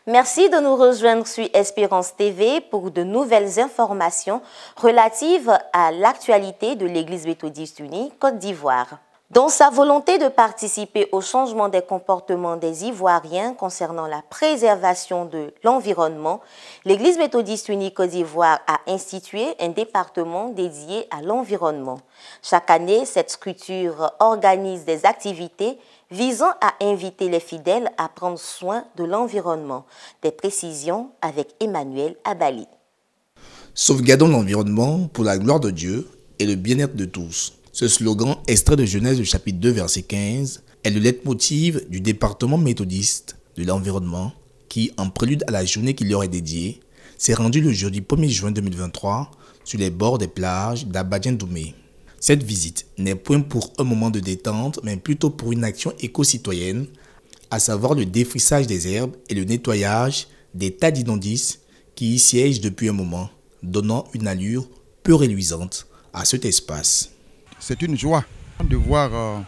Merci de nous rejoindre sur Espérance TV pour de nouvelles informations relatives à l'actualité de l'Église méthodiste unie Côte d'Ivoire. Dans sa volonté de participer au changement des comportements des Ivoiriens concernant la préservation de l'environnement, l'Église méthodiste unie Côte d'Ivoire a institué un département dédié à l'environnement. Chaque année, cette structure organise des activités visant à inviter les fidèles à prendre soin de l'environnement. Des précisions avec Emmanuel Abali. Sauvegardons l'environnement pour la gloire de Dieu et le bien-être de tous. Ce slogan, extrait de Genèse du chapitre 2, verset 15, est le leitmotiv du département méthodiste de l'environnement qui, en prélude à la journée qui leur est dédiée, s'est rendu le jeudi 1er juin 2023 sur les bords des plages d'Abadien-Doumé. Cette visite n'est point pour un moment de détente, mais plutôt pour une action éco-citoyenne, à savoir le défrissage des herbes et le nettoyage des tas d'immondices qui y siègent depuis un moment, donnant une allure peu réluisante à cet espace. C'est une joie de voir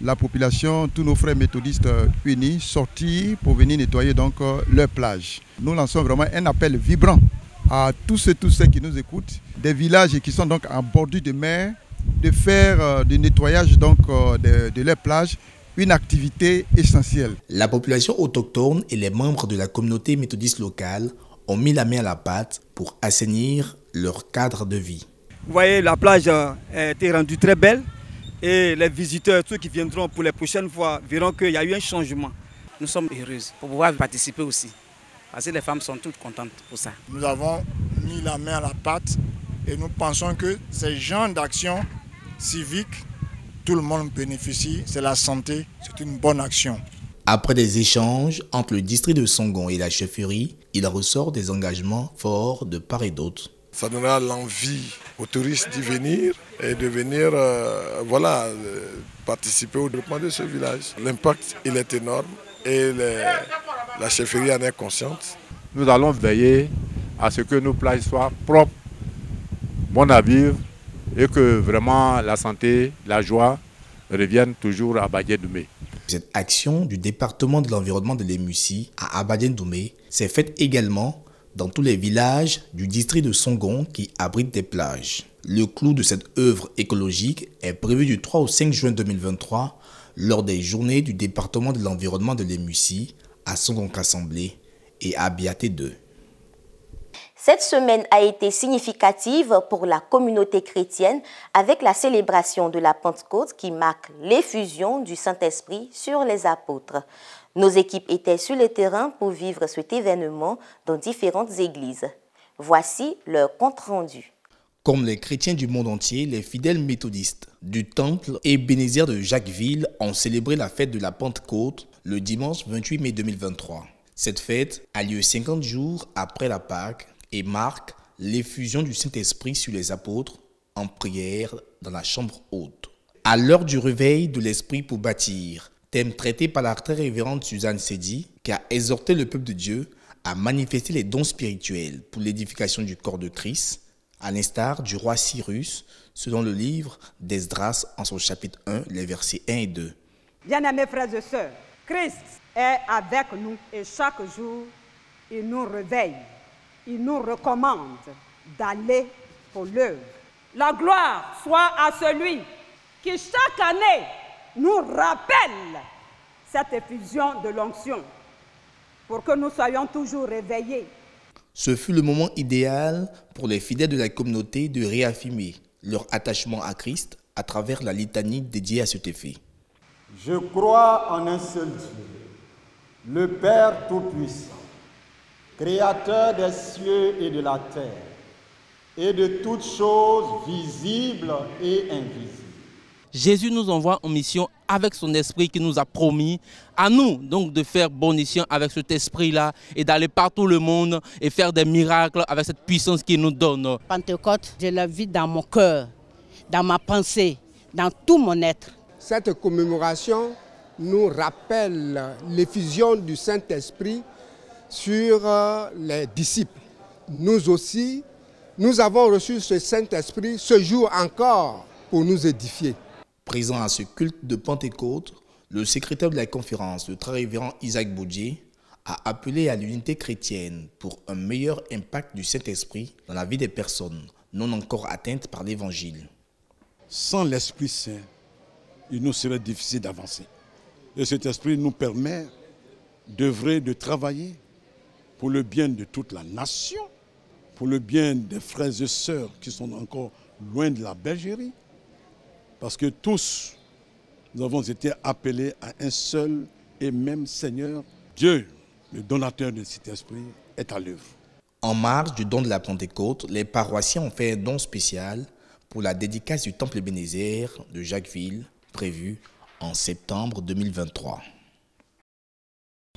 la population, tous nos frères méthodistes unis sortir pour venir nettoyer donc leur plage. Nous lançons vraiment un appel vibrant à tous ceux qui nous écoutent, des villages qui sont donc en bordure de mer, de faire du nettoyage donc de leur plage une activité essentielle. La population autochtone et les membres de la communauté méthodiste locale ont mis la main à la pâte pour assainir leur cadre de vie. Vous voyez, la plage a été rendue très belle et les visiteurs, ceux qui viendront pour les prochaines fois, verront qu'il y a eu un changement. Nous sommes heureuses pour pouvoir participer aussi, parce que les femmes sont toutes contentes pour ça. Nous avons mis la main à la pâte et nous pensons que ces genres d'actions civiques, tout le monde bénéficie, c'est la santé, c'est une bonne action. Après des échanges entre le district de Songon et la chefferie, il ressort des engagements forts de part et d'autre. Ça donnera l'envie aux touristes d'y venir et de venir participer au développement de ce village. L'impact il est énorme et la chefferie en est consciente. Nous allons veiller à ce que nos plages soient propres, bonnes à vivre et que vraiment la santé, la joie reviennent toujours à Abadien-Doumé. Cette action du département de l'environnement de l'Émussie à Abadien-Doumé s'est faite également dans tous les villages du district de Songon qui abritent des plages. Le clou de cette œuvre écologique est prévu du 3 au 5 juin 2023 lors des journées du département de l'environnement de l'Émussie à Songon-Assemblée et à Biaté 2. Cette semaine a été significative pour la communauté chrétienne avec la célébration de la Pentecôte qui marque l'effusion du Saint-Esprit sur les apôtres. Nos équipes étaient sur le terrain pour vivre cet événement dans différentes églises. Voici leur compte-rendu. Comme les chrétiens du monde entier, les fidèles méthodistes du temple Ebenezer de Jacquesville ont célébré la fête de la Pentecôte le dimanche 28 mai 2023. Cette fête a lieu 50 jours après la Pâque et marque l'effusion du Saint-Esprit sur les apôtres en prière dans la chambre haute. À l'heure du réveil de l'Esprit pour bâtir, thème traité par la très révérende Suzanne Sedi, qui a exhorté le peuple de Dieu à manifester les dons spirituels pour l'édification du corps de Christ, à l'instar du roi Cyrus, selon le livre d'Esdras en son chapitre 1, les versets 1 et 2. Bien-aimés frères et sœurs, Christ est avec nous et chaque jour, il nous réveille. Il nous recommande d'aller pour l'œuvre. La gloire soit à celui qui chaque année nous rappelle cette effusion de l'onction pour que nous soyons toujours réveillés. Ce fut le moment idéal pour les fidèles de la communauté de réaffirmer leur attachement à Christ à travers la litanie dédiée à cet effet. Je crois en un seul Dieu, le Père Tout-Puissant, Créateur des cieux et de la terre, et de toutes choses visibles et invisibles. Jésus nous envoie en mission avec son esprit qui nous a promis à nous donc de faire bonne mission avec cet esprit-là et d'aller partout le monde et faire des miracles avec cette puissance qu'il nous donne. Pentecôte, je la vis dans mon cœur, dans ma pensée, dans tout mon être. Cette commémoration nous rappelle l'effusion du Saint-Esprit sur les disciples. Nous aussi, nous avons reçu ce Saint-Esprit ce jour encore pour nous édifier. Présent à ce culte de Pentecôte, le secrétaire de la conférence, le très révérend Isaac Boudier, a appelé à l'unité chrétienne pour un meilleur impact du Saint-Esprit dans la vie des personnes non encore atteintes par l'Évangile. Sans l'Esprit Saint, il nous serait difficile d'avancer. Et cet esprit nous permet d'œuvrer, de travailler pour le bien de toute la nation, pour le bien des frères et sœurs qui sont encore loin de la bergerie. Parce que tous, nous avons été appelés à un seul et même Seigneur. Dieu, le donateur de cet esprit, est à l'œuvre. En marge du don de la Pentecôte, les paroissiens ont fait un don spécial pour la dédicace du temple Ebenezer de Jacquesville, prévu en septembre 2023.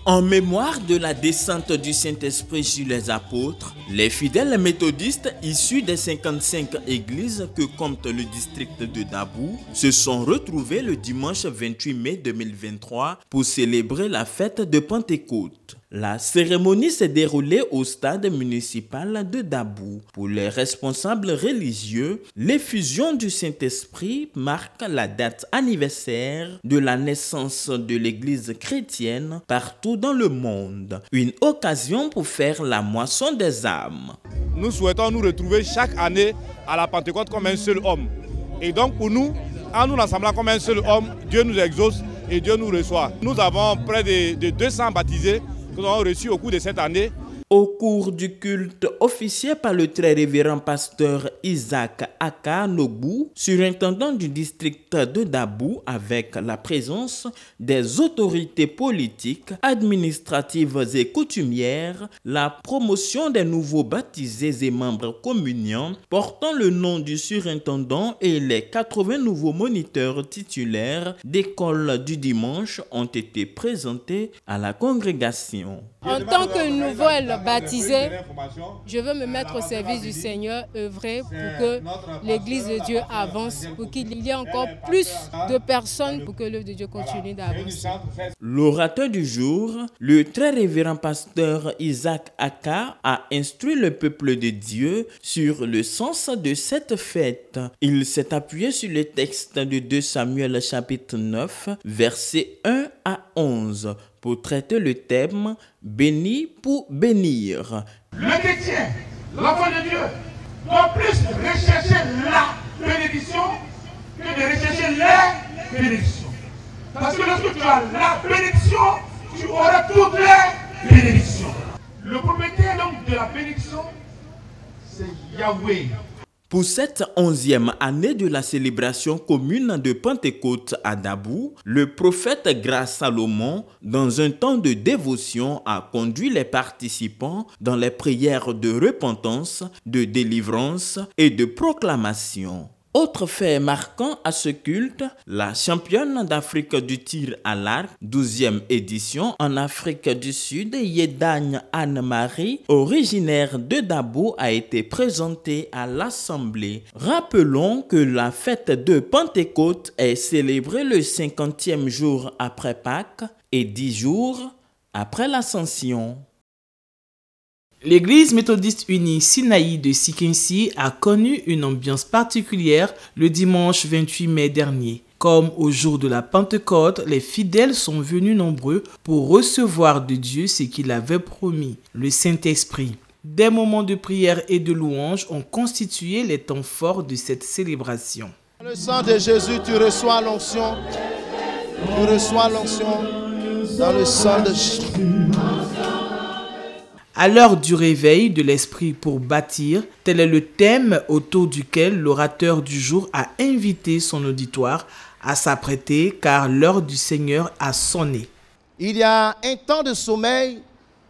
En mémoire de la descente du Saint-Esprit sur les apôtres, les fidèles méthodistes issus des 55 églises que compte le district de Dabou se sont retrouvés le dimanche 28 mai 2023 pour célébrer la fête de Pentecôte. La cérémonie s'est déroulée au stade municipal de Dabou. Pour les responsables religieux, l'effusion du Saint-Esprit marque la date anniversaire de la naissance de l'Église chrétienne partout dans le monde. Une occasion pour faire la moisson des âmes. Nous souhaitons nous retrouver chaque année à la Pentecôte comme un seul homme. Et donc pour nous, en nous rassemblant comme un seul homme, Dieu nous exauce et Dieu nous reçoit. Nous avons près de 200 baptisés que nous avons reçus au cours de cette année. Au cours du culte officié par le très révérend pasteur Isaac Aka Nobu, surintendant du district de Dabou, avec la présence des autorités politiques, administratives et coutumières, la promotion des nouveaux baptisés et membres communiants portant le nom du surintendant et les 80 nouveaux moniteurs titulaires d'école du dimanche ont été présentés à la congrégation. En tant que nouvelle baptisée, je veux me mettre au service du Seigneur, œuvrer pour que l'Église de Dieu avance, pour qu'il y ait encore plus de personnes pour que l'œuvre de Dieu continue d'avancer. L'orateur du jour, le très révérend pasteur Isaac Aka, a instruit le peuple de Dieu sur le sens de cette fête. Il s'est appuyé sur le texte de 2 Samuel chapitre 9, versets 1 à 11. Pour traiter le thème « Béni pour bénir ». Le chrétien, l'enfant de Dieu, doit plus rechercher la bénédiction que de rechercher les bénédictions. Parce que lorsque tu as la bénédiction, tu auras toutes les bénédictions. Le propriétaire donc de la bénédiction, c'est Yahweh. Pour cette 11e année de la célébration commune de Pentecôte à Dabou, le prophète Grâce Salomon, dans un temps de dévotion, a conduit les participants dans les prières de repentance, de délivrance et de proclamation. Autre fait marquant à ce culte, la championne d'Afrique du tir à l'arc, 12e édition en Afrique du Sud, Yedagne Anne-Marie, originaire de Dabou, a été présentée à l'Assemblée. Rappelons que la fête de Pentecôte est célébrée le 50e jour après Pâques et 10 jours après l'Ascension. L'église méthodiste unie Sinaï de Sikinsi a connu une ambiance particulière le dimanche 28 mai dernier. Comme au jour de la Pentecôte, les fidèles sont venus nombreux pour recevoir de Dieu ce qu'il avait promis, le Saint-Esprit. Des moments de prière et de louange ont constitué les temps forts de cette célébration. Dans le sang de Jésus, tu reçois l'onction. Tu reçois l'onction dans le sang de Jésus. À l'heure du réveil de l'esprit pour bâtir, tel est le thème autour duquel l'orateur du jour a invité son auditoire à s'apprêter car l'heure du Seigneur a sonné. Il y a un temps de sommeil,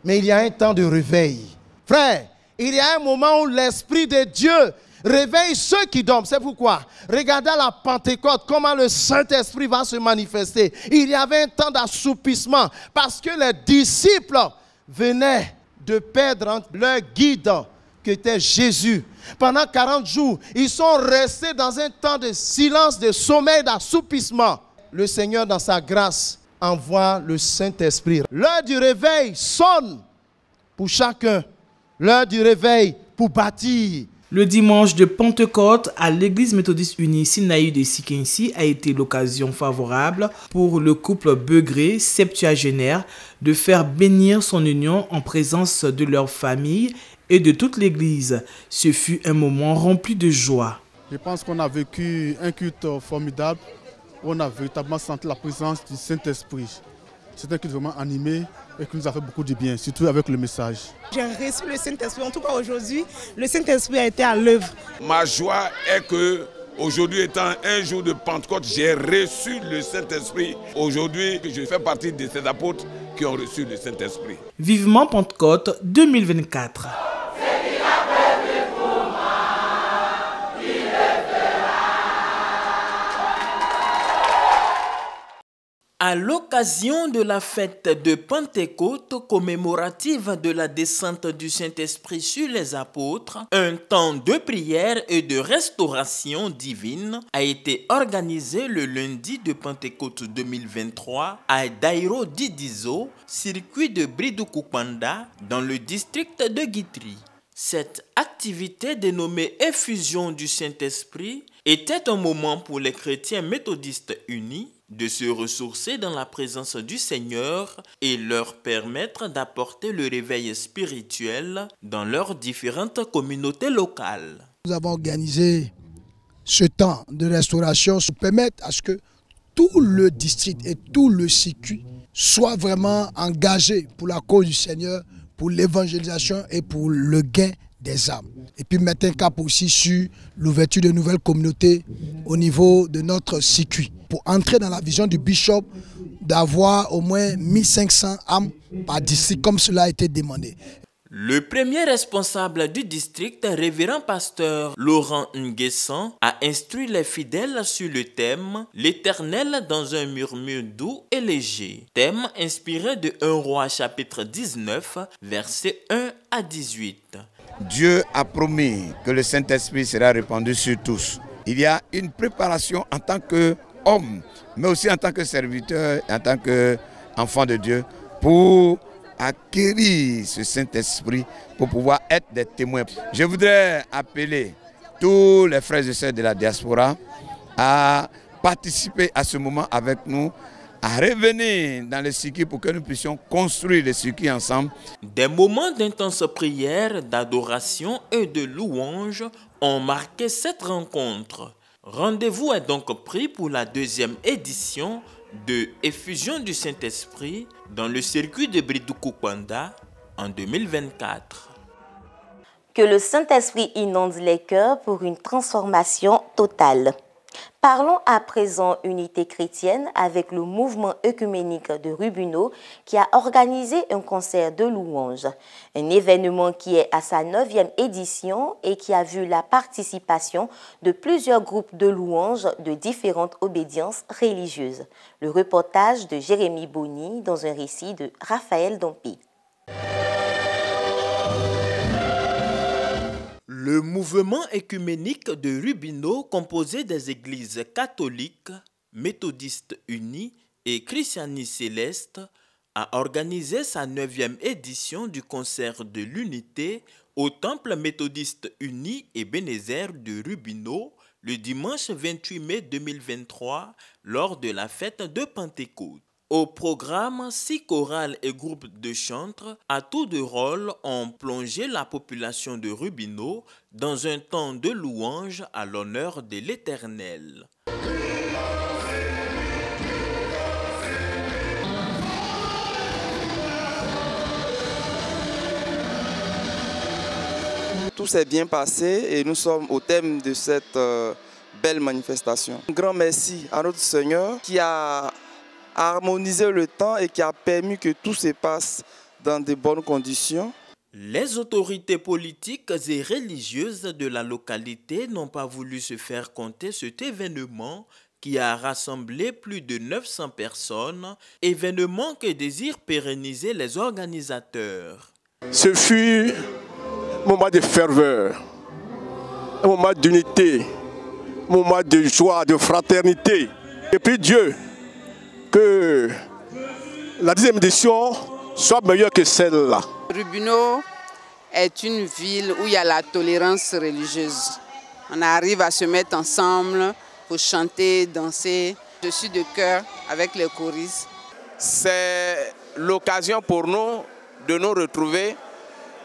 mais il y a un temps de réveil. Frère, il y a un moment où l'Esprit de Dieu réveille ceux qui dorment. C'est pourquoi, regardez à la Pentecôte, comment le Saint-Esprit va se manifester. Il y avait un temps d'assoupissement parce que les disciples venaient de perdre leur guide qui était Jésus. Pendant 40 jours, ils sont restés dans un temps de silence, de sommeil, d'assoupissement. Le Seigneur, dans sa grâce, envoie le Saint-Esprit. L'heure du réveil sonne pour chacun. L'heure du réveil pour bâtir. Le dimanche de Pentecôte à l'église méthodiste unie Sinaï de Sikensi a été l'occasion favorable pour le couple Begré, septuagénaire, de faire bénir son union en présence de leur famille et de toute l'église. Ce fut un moment rempli de joie. Je pense qu'on a vécu un culte formidable. On a véritablement senti la présence du Saint-Esprit. C'est un culte vraiment animé et qui nous a fait beaucoup de bien, surtout avec le message. J'ai reçu le Saint-Esprit, en tout cas aujourd'hui, le Saint-Esprit a été à l'œuvre. Ma joie est que aujourd'hui étant un jour de Pentecôte, j'ai reçu le Saint-Esprit. Aujourd'hui, je fais partie de ces apôtres qui ont reçu le Saint-Esprit. Vivement Pentecôte 2024. À l'occasion de la fête de Pentecôte commémorative de la descente du Saint-Esprit sur les apôtres, un temps de prière et de restauration divine a été organisé le lundi de Pentecôte 2023 à Dairo Didizo, circuit de Bridoukoupanda, dans le district de Guitry. Cette activité dénommée Effusion du Saint-Esprit était un moment pour les chrétiens méthodistes unis de se ressourcer dans la présence du Seigneur et leur permettre d'apporter le réveil spirituel dans leurs différentes communautés locales. Nous avons organisé ce temps de restauration pour permettre à ce que tout le district et tout le circuit soient vraiment engagés pour la cause du Seigneur, pour l'évangélisation et pour le gain des âmes. Et puis mettre un cap aussi sur l'ouverture de nouvelles communautés au niveau de notre circuit. Pour entrer dans la vision du bishop d'avoir au moins 1500 âmes par district, comme cela a été demandé. Le premier responsable du district, révérend pasteur Laurent Nguessan, a instruit les fidèles sur le thème « L'Éternel dans un murmure doux et léger ». Thème inspiré de 1 Roi chapitre 19, versets 1 à 18. Dieu a promis que le Saint-Esprit sera répandu sur tous. Il y a une préparation en tant qu'homme, mais aussi en tant que serviteur, en tant qu'enfant de Dieu, pour acquérir ce Saint-Esprit, pour pouvoir être des témoins. Je voudrais appeler tous les frères et sœurs de la diaspora à participer à ce moment avec nous, à revenir dans le circuit pour que nous puissions construire le circuit ensemble. Des moments d'intense prière, d'adoration et de louange ont marqué cette rencontre. Rendez-vous est donc pris pour la deuxième édition de Effusion du Saint-Esprit dans le circuit de Bridoukoupanda en 2024. Que le Saint-Esprit inonde les cœurs pour une transformation totale. Parlons à présent unité chrétienne avec le mouvement œcuménique de Rubino qui a organisé un concert de louanges. Un événement qui est à sa 9e édition et qui a vu la participation de plusieurs groupes de louanges de différentes obédiences religieuses. Le reportage de Jérémy Boni dans un récit de Raphaël Dompi. Le mouvement œcuménique de Rubino, composé des églises catholiques, méthodistes unies et christianistes célestes, a organisé sa 9e édition du concert de l'unité au temple méthodiste uni et Bénézère de Rubino le dimanche 28 mai 2023 lors de la fête de Pentecôte. Au programme, 6 chorales et groupes de chantres à tour de rôle ont plongé la population de Rubino dans un temps de louange à l'honneur de l'Éternel. Tout s'est bien passé et nous sommes au thème de cette belle manifestation. Un grand merci à notre Seigneur qui a harmoniser le temps et qui a permis que tout se passe dans de bonnes conditions. Les autorités politiques et religieuses de la localité n'ont pas voulu se faire compter cet événement qui a rassemblé plus de 900 personnes, événement que désirent pérenniser les organisateurs. Ce fut un moment de ferveur, un moment d'unité, un moment de joie, de fraternité. Et puis Dieu, que la 10e édition soit meilleure que celle-là. Rubino est une ville où il y a la tolérance religieuse. On arrive à se mettre ensemble pour chanter, danser. Je suis de cœur avec les choristes. C'est l'occasion pour nous de nous retrouver,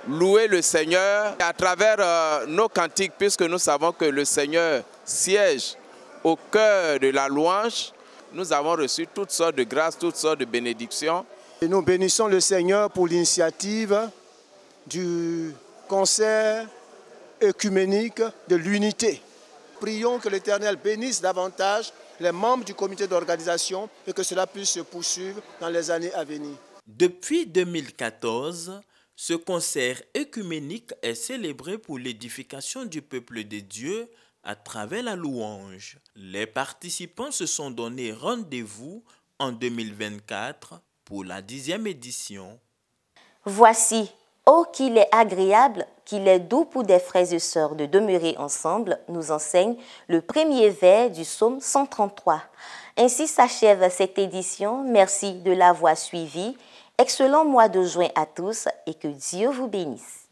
louer le Seigneur à travers nos cantiques, puisque nous savons que le Seigneur siège au cœur de la louange. Nous avons reçu toutes sortes de grâces, toutes sortes de bénédictions. Et nous bénissons le Seigneur pour l'initiative du concert œcuménique de l'unité. Prions que l'Éternel bénisse davantage les membres du comité d'organisation et que cela puisse se poursuivre dans les années à venir. Depuis 2014, ce concert œcuménique est célébré pour l'édification du peuple de Dieu à travers la louange. Les participants se sont donné rendez-vous en 2024 pour la 10e édition. Voici, oh qu'il est agréable, qu'il est doux pour des frères et sœurs de demeurer ensemble, nous enseigne le premier vers du psaume 133. Ainsi s'achève cette édition. Merci de l'avoir suivi. Excellent mois de juin à tous et que Dieu vous bénisse.